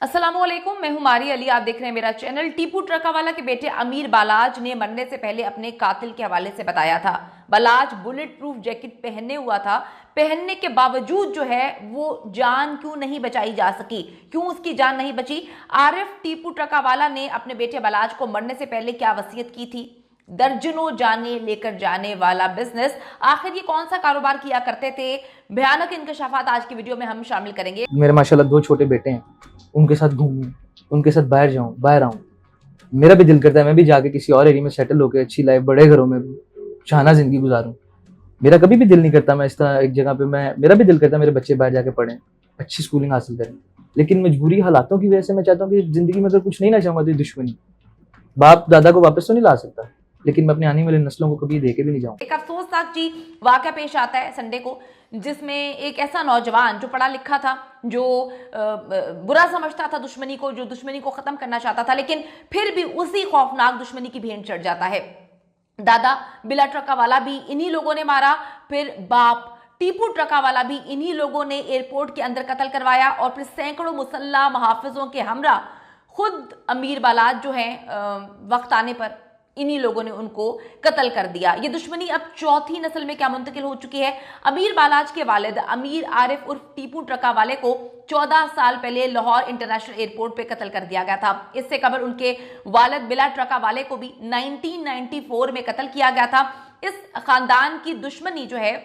अस्सलामुअलैकुम, मैं हूं मारी अली। आप देख रहे हैं मेरा चैनल। टीपू ट्रकावाला के बेटे अमीर बालाज ने मरने से पहले अपने कातिल के हवाले से बताया था। बालाज बुलेट प्रूफ जैकेट पहने हुआ था, पहनने के बावजूद जो है वो जान क्यों नहीं बचाई जा सकी, क्यों उसकी जान नहीं बची। आरिफ टीपू ट्रकावाला ने अपने बेटे बालाज को मरने से पहले क्या वसीयत की थी? दर्जनों जाने लेकर जाने वाला बिजनेस, आखिर ये कौन सा कारोबार किया करते थे? भयानक इंकशाफात आज की वीडियो में हम शामिल करेंगे। मेरे माशाल्लाह 2 छोटे बेटे हैं, उनके साथ घूमूं, उनके साथ बाहर जाऊं, बाहर आऊं। मेरा भी दिल करता है मैं भी जाके किसी और एरिया में सेटल होकर अच्छी लाइफ, बड़े घरों में शाहाना जिंदगी गुजारूं। मेरा कभी भी दिल नहीं करता मैं इस तरह एक जगह पे मेरा भी दिल करता है मेरे बच्चे बाहर जाके पढ़ें, अच्छी स्कूलिंग हासिल करें। लेकिन मजबूरी हालातों की वजह से मैं चाहता हूँ कि जिंदगी में अगर कुछ नहीं ना चाहूंगा तो ये दुश्मनी, बाप दादा को वापस तो नहीं ला सकता, लेकिन मैं अपनी आने वाली नस्लों को कभी देके भी नहीं जाऊँ। एक अफसोसनाक जी वाकया पेश आता है संडे को, जिसमें एक ऐसा नौजवान जो पढ़ा लिखा था, जो बुरा समझता था दुश्मनी को, जो दुश्मनी को खत्म करना चाहता था, लेकिन फिर भी उसी खौफनाक दुश्मनी की भेंट चढ़ जाता है। दादा बिला ट्रकावाला भी इन्हीं लोगों ने मारा, फिर बाप टीपू ट्रकावाला भी इन्हीं लोगों ने एयरपोर्ट के अंदर कत्ल करवाया, और फिर सैकड़ों मुसल्ला मुहाफिजों के हमरा खुद अमीर बालाज जो है वक्त आने पर इन्हीं लोगों ने उनको कत्ल कर दिया। ये दुश्मनी अब चौथी नस्ल में क्या मुंतकिल हो चुकी है। अमीर बालाज के वालिद अमीर आरिफ उर्फ टीपू ट्रकावाले को 14 साल पहले लाहौर इंटरनेशनल एयरपोर्ट पे कत्ल कर दिया गया था। इससे कबल उनके वालिद बिला ट्रकावाले को भी 1994 में कत्ल किया गया था। इस खानदान की दुश्मनी जो है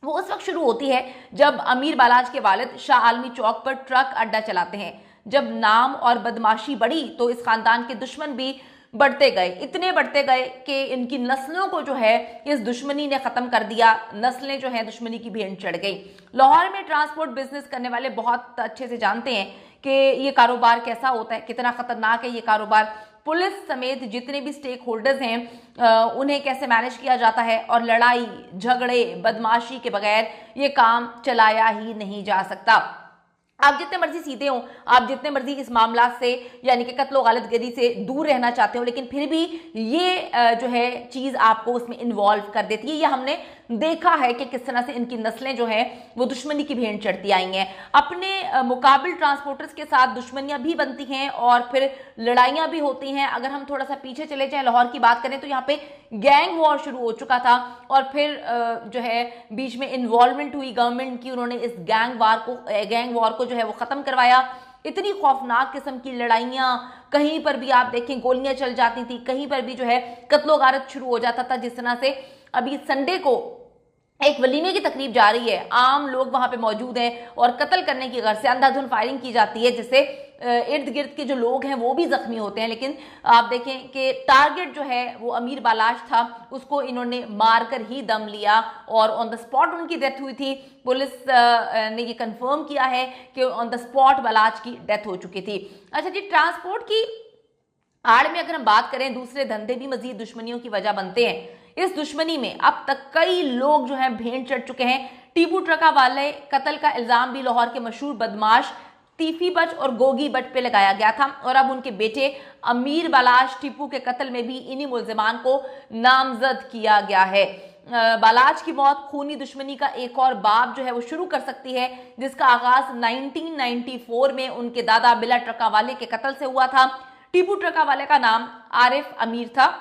वो उस वक्त शुरू होती है जब अमीर बालाज के वालिद शाह आलमी चौक पर ट्रक अड्डा चलाते हैं। जब नाम और बदमाशी बढ़ी तो इस खानदान के दुश्मन भी बढ़ते गए, इतने बढ़ते गए कि इनकी नस्लों को जो है इस दुश्मनी ने खत्म कर दिया। नस्लें जो है दुश्मनी की भेंट चढ़ गई। लाहौर में ट्रांसपोर्ट बिजनेस करने वाले बहुत अच्छे से जानते हैं कि ये कारोबार कैसा होता है, कितना खतरनाक है ये कारोबार। पुलिस समेत जितने भी स्टेक होल्डर्स हैं उन्हें कैसे मैनेज किया जाता है, और लड़ाई झगड़े बदमाशी के बगैर ये काम चलाया ही नहीं जा सकता। आप जितने मर्जी सीधे हो, आप जितने मर्जी इस मामला से यानी कि कत्लो गालिदगिरी से दूर रहना चाहते हो, लेकिन फिर भी ये जो है चीज आपको उसमें इन्वॉल्व कर देती है। ये हमने देखा है कि किस तरह से इनकी नस्लें जो हैं वो दुश्मनी की भेंट चढ़ती आई हैं। अपने मुकाबिल ट्रांसपोर्टर्स के साथ दुश्मनियां भी बनती हैं और फिर लड़ाइयां भी होती हैं। अगर हम थोड़ा सा पीछे चले जाएं, लाहौर की बात करें तो यहाँ पे गैंग वॉर शुरू हो चुका था, और फिर जो है बीच में इन्वॉल्वमेंट हुई गवर्नमेंट की, उन्होंने इस गैंग वॉर को जो है वो खत्म करवाया। इतनी खौफनाक किस्म की लड़ाइयां, कहीं पर भी आप देखें गोलियां चल जाती थी, कहीं पर भी जो है कत्लो गारत शुरू हो जाता था। जिस तरह से अभी संडे को एक वलीमे की तकरीब जा रही है, आम लोग वहां पे मौजूद हैं और कत्ल करने की गर्ज से अंधाधुंध फायरिंग की जाती है, जिससे इर्द गिर्द के जो लोग हैं वो भी जख्मी होते हैं। लेकिन आप देखें कि टारगेट जो है वो अमीर बालाज था, उसको इन्होंने मारकर ही दम लिया और ऑन द स्पॉट उनकी डेथ हुई थी। पुलिस ने ये कंफर्म किया है कि ऑन द स्पॉट बालाज की डेथ हो चुकी थी। अच्छा जी, ट्रांसपोर्ट की आड़ में अगर हम बात करें, दूसरे धंधे भी मजीद दुश्मनियों की वजह बनते हैं। इस दुश्मनी में अब तक कई लोग जो हैं भेंट चढ़ चुके हैं। टीपू ट्रकावाले कत्ल का इल्जाम भी लाहौर के मशहूर बदमाश तीफी बट और गोगी बट पे लगाया गया था, और अब उनके बेटे अमीर बालाज टीपू के कत्ल में भी इन्हीं मुल्जिमान को नामजद किया गया है। बालाज की मौत खूनी दुश्मनी का एक और बाब जो है वो शुरू कर सकती है, जिसका आगाज 1994 में उनके दादा बिला ट्रकावाले के कत्ल से हुआ था। टीपू ट्रकावाले का नाम आरिफ अमीर था,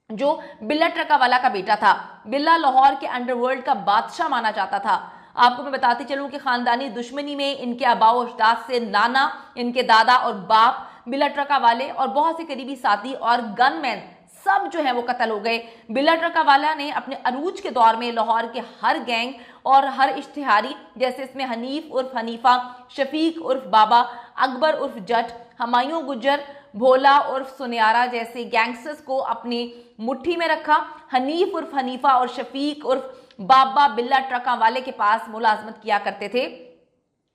जो बिल्ला ट्रकावाला का बेटा था। बिल्ला लाहौर के अंडरवर्ल्ड का बादशाह माना जाता था। आपको मैं बताती चलूं कि खानदानी दुश्मनी में इनके आबाओ अजदाद से नाना, इनके दादा और बाप बिल्ला ट्रकावाले और बहुत से करीबी साथी और गनमैन सब जो है वो कत्ल हो गए। बिल्ला ट्रकावाला ने अपने अरूज के दौर में लाहौर के हर गैंग और हर इश्तिहारी, जैसे इसमें हनीफ उर्फ हनीफा, शफीक उर्फ बाबा, अकबर उर्फ जट, हमायूं गुज्जर, भोला उर्फ सुनियारा जैसे गैंगस्टर्स को अपनी मुट्ठी में रखा। हनीफ उर्फ हनीफा और शफीक उर्फ बाबा बिल्ला ट्रकावाले के पास मुलाजमत किया करते थे,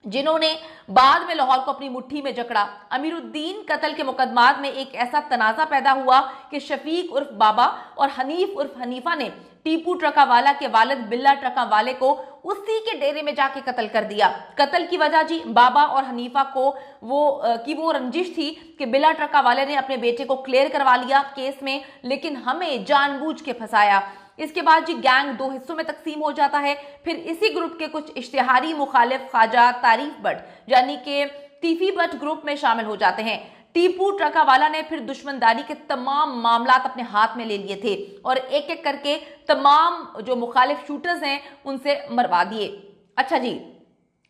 जिन्होंने बाद में लाहौर को अपनी मुट्ठी में जकड़ा। अमीरुद्दीन कत्ल के मुकदमात में एक ऐसा तनाजा पैदा हुआ कि शफीक उर्फ बाबा और हनीफ उर्फ हनीफा ने टीपू ट्रकावाला के वालिद बिल्ला ट्रकावाले को उसी के डेरे में जाके कत्ल कर दिया। कत्ल की वजह जी बाबा और हनीफा को वो रंजिश थी कि बिल्ला ट्रकावाले ने अपने बेटे को क्लियर करवा लिया केस में, लेकिन हमें जानबूझ के फंसाया। इसके बाद जी गैंग दो हिस्सों में तकसीम हो जाता है। फिर इसी ग्रुप के कुछ इश्तिहारी मुखालिफ ख्वाजा तारीफ बट यानी कि तीफी भट्ट ग्रुप में शामिल हो जाते हैं। टीपू ट्रकावाला ने फिर दुश्मनदारी के तमाम मामलात अपने हाथ में ले लिए थे और एक एक करके तमाम जो मुखालिफ शूटर्स हैं उनसे मरवा दिए। अच्छा जी,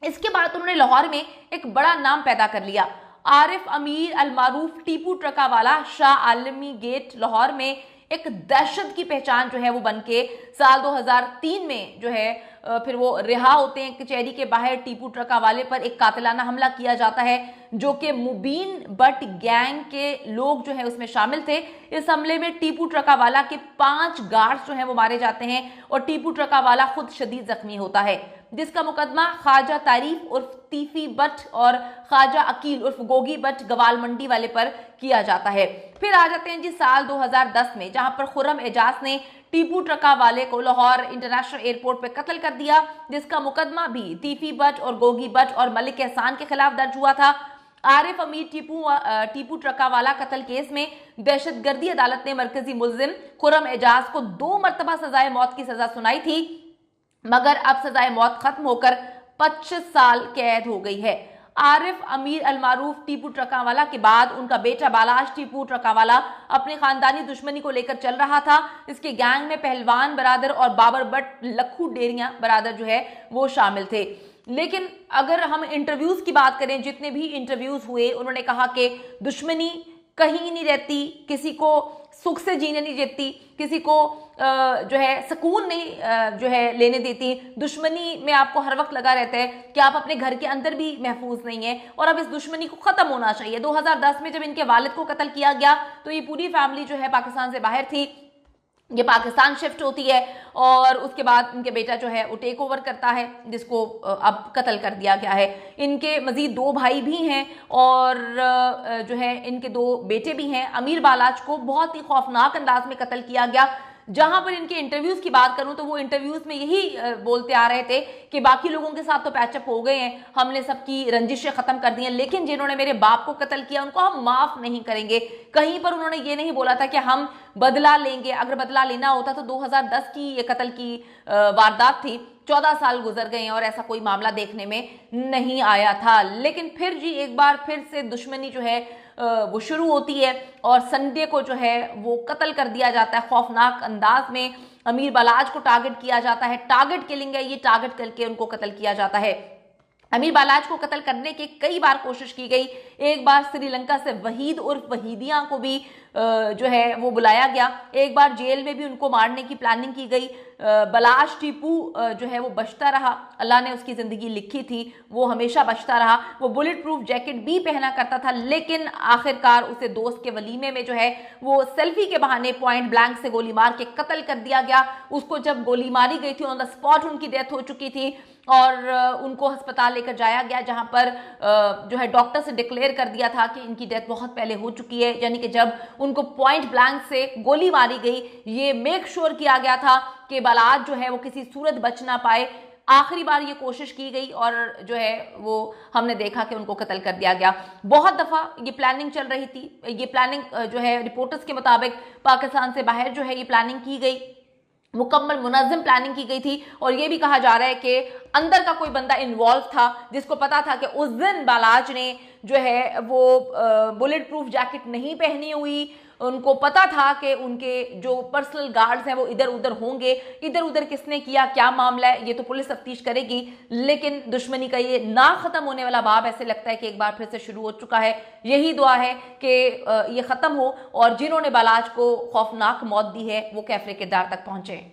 इसके बाद उन्होंने लाहौर में एक बड़ा नाम पैदा कर लिया। आरिफ अमीर अल मारूफ टीपू ट्रकावाला शाह आलमी गेट लाहौर में एक दहशत की पहचान जो है वो बन के साल 2003 में जो है फिर वो रिहा होते हैं। कचहरी के बाहर टीपू ट्रकावाले पर एक कातिलाना हमला किया जाता है जो कि मुबीन बट गैंग के लोग जो है उसमें शामिल थे। इस हमले में टीपू ट्रकावाला के 5 गार्ड्स जो है वो मारे जाते हैं और टीपू ट्रकावाला खुद शदीद जख्मी होता है, जिसका मुकदमा ख्वाजा तारीफ उर्फ तीफी भट्ट और ख्वाजा अकील उर्फ गोगी भट्ट गवाल मंडी वाले पर किया जाता है। फिर आ जाते हैं जी साल 2010 में, जहां पर खुर्रम एजाज ने टीपू ट्रकावाले को लाहौर इंटरनेशनल एयरपोर्ट पर कत्ल कर दिया, जिसका मुकदमा भी तीफी भट्ट और गोगी भट्ट और मलिक एहसान के खिलाफ दर्ज हुआ था। आरिफ अमीर टीपू ट्रकावाला कत्ल केस में दहशतगर्दी अदालत ने मरकजी मुल्जिम खुर्रम एजाज को 2 मरतबा सजाए मौत की सजा सुनाई थी, मगर अब सजाए मौत खत्म होकर 25 साल कैद हो गई है। आरिफ अमीर अल मारूफ टीपू ट्रकावाला के बाद उनका बेटा बालाश टीपू ट्रकावाला अपनी खानदानी दुश्मनी को लेकर चल रहा था। इसके गैंग में पहलवान बरादर और बाबर भट्ट लखू डेरिया बरादर जो है वो शामिल थे। लेकिन अगर हम इंटरव्यूज की बात करें, जितने भी इंटरव्यूज हुए उन्होंने कहा कि दुश्मनी कहीं नहीं रहती, किसी को सुख से जीने नहीं देती, किसी को जो है सुकून नहीं जो है लेने देती। दुश्मनी में आपको हर वक्त लगा रहता है कि आप अपने घर के अंदर भी महफूज नहीं है और अब इस दुश्मनी को खत्म होना चाहिए। 2010 में जब इनके वालिद को कत्ल किया गया तो ये पूरी फैमिली जो है पाकिस्तान से बाहर थी, ये पाकिस्तान शिफ्ट होती है और उसके बाद इनके बेटा जो है वो टेक ओवर करता है, जिसको अब कत्ल कर दिया गया है। इनके मजीद 2 भाई भी हैं और जो है इनके 2 बेटे भी हैं। अमीर बालाच को बहुत ही खौफनाक अंदाज में कत्ल किया गया। जहां पर इनके इंटरव्यूज की बात करूं तो वो इंटरव्यूज में यही बोलते आ रहे थे कि बाकी लोगों के साथ तो पैचअप हो गए हैं, हमने सबकी रंजिशें खत्म कर दी हैं, लेकिन जिन्होंने मेरे बाप को कत्ल किया उनको हम माफ नहीं करेंगे। कहीं पर उन्होंने ये नहीं बोला था कि हम बदला लेंगे। अगर बदला लेना होता तो 2010 की ये कत्ल की वारदात थी, 14 साल गुजर गए हैं और ऐसा कोई मामला देखने में नहीं आया था। लेकिन फिर जी एक बार फिर से दुश्मनी जो है वो शुरू होती है और संडे को जो है वो कत्ल कर दिया जाता है खौफनाक अंदाज में। अमीर बालाज को टारगेट किया जाता है, टारगेट किलिंग है ये, टारगेट करके उनको कत्ल किया जाता है। अमीर बालाज को कत्ल करने की कई बार कोशिश की गई। एक बार श्रीलंका से वहीद उर्फ वहीदिया को भी जो है वो बुलाया गया। एक बार जेल में भी उनको मारने की प्लानिंग की गई। बालाज टीपू जो है वो बचता रहा, अल्लाह ने उसकी ज़िंदगी लिखी थी, वो हमेशा बचता रहा। वो बुलेट प्रूफ जैकेट भी पहना करता था, लेकिन आखिरकार उसे दोस्त के वलीमे में जो है वो सेल्फी के बहाने पॉइंट ब्लैंक से गोली मार के कत्ल कर दिया गया। उसको जब गोली मारी गई थी ऑन द स्पॉट उनकी डेथ हो चुकी थी और उनको अस्पताल लेकर जाया गया, जहां पर जो है डॉक्टर से डिक्लेयर कर दिया था कि इनकी डेथ बहुत पहले हो चुकी है। यानी कि जब उनको पॉइंट ब्लैंक से गोली मारी गई, ये मेक श्योर किया गया था कि बालाज जो है वो किसी सूरत बच ना पाए। आखिरी बार ये कोशिश की गई और जो है वो हमने देखा कि उनको कत्ल कर दिया गया। बहुत दफ़ा ये प्लानिंग चल रही थी। ये प्लानिंग जो है रिपोर्टर्स के मुताबिक पाकिस्तान से बाहर जो है ये प्लानिंग की गई, मुकम्मल मुनज़्ज़म प्लानिंग की गई थी। और ये भी कहा जा रहा है कि अंदर का कोई बंदा इन्वॉल्व था जिसको पता था कि उस दिन बालाज ने जो है वो बुलेट प्रूफ जैकेट नहीं पहनी हुई। उनको पता था कि उनके जो पर्सनल गार्ड्स हैं वो इधर उधर होंगे। इधर उधर किसने किया, क्या मामला है, ये तो पुलिस तफ्तीश करेगी। लेकिन दुश्मनी का ये ना ख़त्म होने वाला बाब ऐसे लगता है कि एक बार फिर से शुरू हो चुका है। यही दुआ है कि ये ख़त्म हो और जिन्होंने बालाज को खौफनाक मौत दी है वो कैफरे किरदार तक पहुँचे।